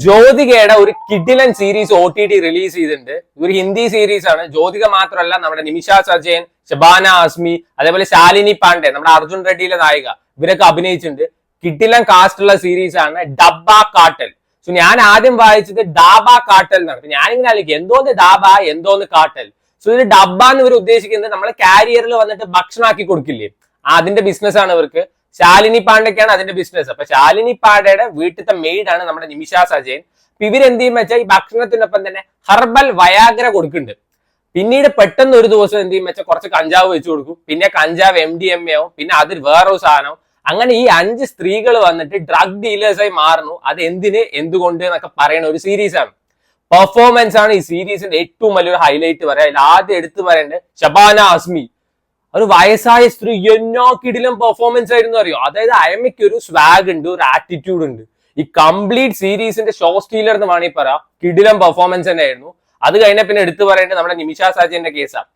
ജ്യോതികയുടെ ഒരു കിഡിലൻ series OTT release ചെയ്തിട്ടുണ്ട്. ഒരു ഹിന്ദി സീരീസ് ആണ്. ജ്യോതിക മാത്രമല്ല, നമ്മുടെ നിമിഷ സജയൻ, ഷബാന ആസ്മി, അതേപോലെ ശാലിനി പാണ്ഡെ, നമ്മുടെ അർജുൻ റെഡ്ഡിയിലെ നായിക, ഇവരൊക്കെ അഭിനയിച്ചിട്ടുണ്ട്. കിഡിലൻ കാസ്റ്റ് ഉള്ള സീരീസ് ആണ് ഡബ്ബ കാട്ടൽ. സോ ഞാൻ ആദ്യം വായിച്ചത് ഡാബ കാട്ടൽ എന്നാണ്. ഞാനിങ്ങനെ ആലോചിക്കും, എന്തോന്ന് ഡാബ, എന്തോന്ന് കാട്ടൽ. സോ ഇത് ഡബ്ബ എന്ന് ഇവർ ഉദ്ദേശിക്കുന്നത് നമ്മളെ കാരിയറിൽ വന്നിട്ട് ഭക്ഷണമാക്കി കൊടുക്കില്ലേ, അതിന്റെ ബിസിനസ് ആണ് ഇവർക്ക്. ശാലിനി പാണ്ഡെക്കാണ് അതിന്റെ ബിസിനസ്. അപ്പൊ ശാലിനി പാണ്ഡെയുടെ വീട്ടിലത്തെ മെയ്ഡ് ആണ് നമ്മുടെ നിമിഷ സജയൻ. അപ്പൊ ഇവരെന്ത് ചെയ്യുന്ന വെച്ചാൽ ഈ ഭക്ഷണത്തിനൊപ്പം തന്നെ ഹെർബൽ വയാഗ്ര കൊടുക്കുന്നുണ്ട്. പിന്നീട് പെട്ടെന്ന് ഒരു ദിവസം എന്ത് ചെയ്യും വെച്ചാൽ കുറച്ച് കഞ്ചാവ് വെച്ച് കൊടുക്കും. പിന്നെ കഞ്ചാവ് MDMA ആവും. പിന്നെ അതിൽ വേറൊരു സാധനം. അങ്ങനെ ഈ 5 സ്ത്രീകൾ വന്നിട്ട് ഡ്രഗ് ഡീലേഴ്സായി മാറുന്നു. അത് എന്തിന്, എന്തുകൊണ്ട് എന്നൊക്കെ പറയുന്ന ഒരു സീരീസ് ആണ്. പെർഫോമൻസ് ആണ് ഈ സീരീസിന്റെ ഏറ്റവും വലിയൊരു ഹൈലൈറ്റ് പറയാം. അതിൽ ആദ്യം എടുത്തു പറയേണ്ടത് ഷബാന ആസ്മി. ഒരു വയസ്സായ സ്ത്രീ എന്നോ കിടിലം പെർഫോമൻസ് ആയിരുന്നു അറിയോ. അതായത് അയമ്മയ്ക്ക് ഒരു സ്വാഗ് ഉണ്ട്, ഒരു ആറ്റിറ്റ്യൂഡ് ഉണ്ട്. ഈ കംപ്ലീറ്റ് സീരീസിന്റെ ഷോ സ്റ്റീലർ എന്ന് വേണമെങ്കിൽ പറയാം. കിടിലം പെർഫോമൻസ് തന്നെ ആയിരുന്നു. അത് കഴിഞ്ഞ പിന്നെ എടുത്തു പറയേണ്ടത് നമ്മുടെ നിമിഷ സജയന്റെ കേസാണ്.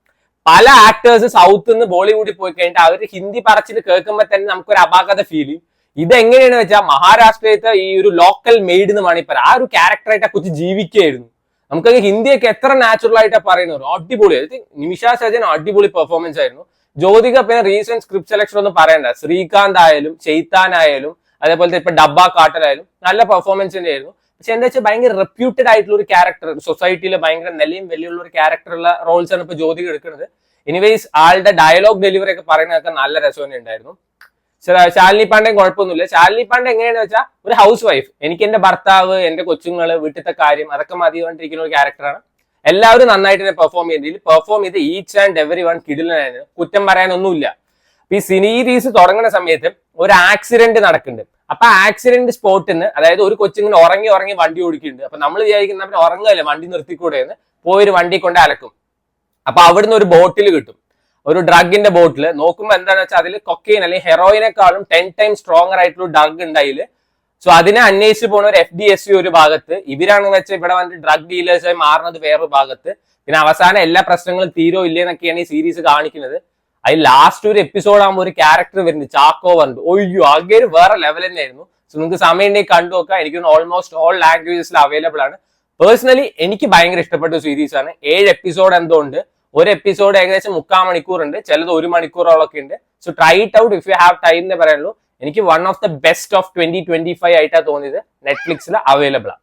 പല ആക്ടേഴ്സ് സൗത്ത് നിന്ന് ബോളിവുഡിൽ പോയി കഴിഞ്ഞിട്ട് അവർ ഹിന്ദി പറച്ചിൽ കേൾക്കുമ്പോൾ തന്നെ നമുക്കൊരു അപാകത ഫീൽ ചെയ്യും. ഇതെങ്ങനെയാണെന്ന് വെച്ചാൽ മഹാരാഷ്ട്രയിലത്തെ ഈ ഒരു ലോക്കൽ മെയ്ഡ് എന്ന് വേണമെങ്കിൽ പറയാം. ആ ഒരു ക്യാരക്ടറായിട്ട് കുറിച്ച് ജീവിക്കുകയായിരുന്നു. നമുക്കത് ഹിന്ദിയൊക്കെ എത്ര നാച്ചുറൽ ആയിട്ടാണ് പറയുന്നത്. അടിപൊളി. നിമിഷ സജയൻ അടിപൊളി പെർഫോമൻസ് ആയിരുന്നു. ജ്യോതിക പിന്നെ റീസെന്റ് സ്ക്രിപ്റ്റ് സെലക്ഷൻ ഒന്നും പറയണ്ട. ശ്രീകാന്ത് ആയാലും ചെയ്ത്താൻ ആയാലും അതേപോലത്തെ ഇപ്പൊ ഡബ്ബ കാട്ടലായാലും നല്ല പെർഫോമൻസ് തന്നെ ആയിരുന്നു. പക്ഷെ എന്താ വെച്ചാൽ ഭയങ്കര റെപ്യൂട്ടഡ് ആയിട്ടുള്ള ഒരു ക്യാരക്ടർ, സൊസൈറ്റിയിൽ ഭയങ്കര നിലയും വലിയുള്ള ഒരു ക്യാരക്ടറുള്ള റോൾസ് ആണ് ഇപ്പൊ ജ്യോതിക എടുക്കുന്നത്. എനിവേസ് ആളുടെ ഡയലോഗ് ഡെലിവറി ഒക്കെ പറയുന്നതൊക്കെ നല്ല രസം തന്നെ ഉണ്ടായിരുന്നു. ശാലിനി പാണ്ഡെയും കുഴപ്പമൊന്നുമില്ല. ശാലിനി പാണ്ഡെ എങ്ങനെയാണെന്ന് വെച്ചാൽ ഒരു ഹൗസ് വൈഫ്. എനിക്ക് എന്റെ ഭർത്താവ്, എന്റെ കൊച്ചുങ്ങള്, വീട്ടിലത്തെ കാര്യം അതൊക്കെ മതി കൊണ്ടിരിക്കുന്ന ഒരു ക്യാരക്ടറാണ്. എല്ലാവരും നന്നായിട്ട് തന്നെ പെർഫോം ചെയ്ത് ഈച്ച് ആൻഡ് എവറി വൺ കിടിലനായിരുന്നു. കുറ്റം പറയാനൊന്നുമില്ല. ഈ സീരീസ് തുടങ്ങുന്ന സമയത്ത് ഒരു ആക്സിഡന്റ് നടക്കുന്നുണ്ട്. അപ്പൊ ആക്സിഡന്റ് സ്പോട്ടിൽ നിന്ന്, അതായത് ഒരു കൊച്ചിങ്ങനെ ഉറങ്ങി വണ്ടി ഓടിക്കുന്നുണ്ട്. അപ്പൊ നമ്മൾ വിചാരിക്കുന്ന അവര് ഉറങ്ങുകയല്ലേ, വണ്ടി നിർത്തിക്കൂടെ എന്ന് പോയൊരു വണ്ടി കൊണ്ട് അലക്കും. അപ്പൊ അവിടുന്ന് ഒരു ബോട്ടിൽ കിട്ടും, ഒരു ഡ്രഗിന്റെ ബോട്ടിൽ. നോക്കുമ്പോൾ എന്താണെന്ന് വെച്ചാൽ അതിൽ കൊക്കൈൻ അല്ലെങ്കിൽ ഹെറോയിനെക്കാളും 10 times സ്ട്രോങ്ങർ ആയിട്ടുള്ള ഡ്രഗ് ഉണ്ട് അതിൽ. സോ അതിനെ അന്വേഷിച്ച് പോണ ഒരു FDSU ഒരു ഭാഗത്ത്, ഇവരാണെന്ന് വെച്ചാൽ ഇവിടെ വന്നിട്ട് ഡ്രഗ് ഡീലേഴ്സായി മാറുന്നത് വേറൊരു ഭാഗത്ത്. പിന്നെ അവസാനം എല്ലാ പ്രശ്നങ്ങളും തീരോ ഇല്ലേന്നൊക്കെയാണ് ഈ സീരീസ് കാണിക്കുന്നത്. അതിൽ ലാസ്റ്റ് ഒരു എപ്പിസോഡ് ആകുമ്പോൾ ഒരു ക്യാരക്ടർ വരുന്നുണ്ട്, ചാക്കോ പറഞ്ഞിട്ട്. ഒയ്യോ, ആകെ വേറെ ലെവൽ തന്നെയായിരുന്നു. സോ നിങ്ങൾക്ക് സമയം ഉണ്ടെങ്കിൽ കണ്ടു നോക്കാം. എനിക്ക് ഓൾമോസ്റ്റ് ഓൾ ലാംഗ്വേജസിൽ അവൈലബിൾ ആണ്. പേഴ്സണലി എനിക്ക് ഭയങ്കര ഇഷ്ടപ്പെട്ട സീരീസ് ആണ്. 7 എപ്പിസോഡ് എന്തോ ഉണ്ട്. ഒരു എപ്പിസോഡ് ഏകദേശം 3/4 മണിക്കൂർ ഉണ്ട്, ചിലത് 1 മണിക്കൂറോളൊക്കെ ഉണ്ട്. So try it out if you have time എന്ന് പറയാനുള്ളൂ. എനിക്ക് one of the best of 2025 ആയിട്ടാണ് തോന്നിയത്. നെറ്റ്ഫ്ലിക്സിൽ അവൈലബിൾ ആണ്.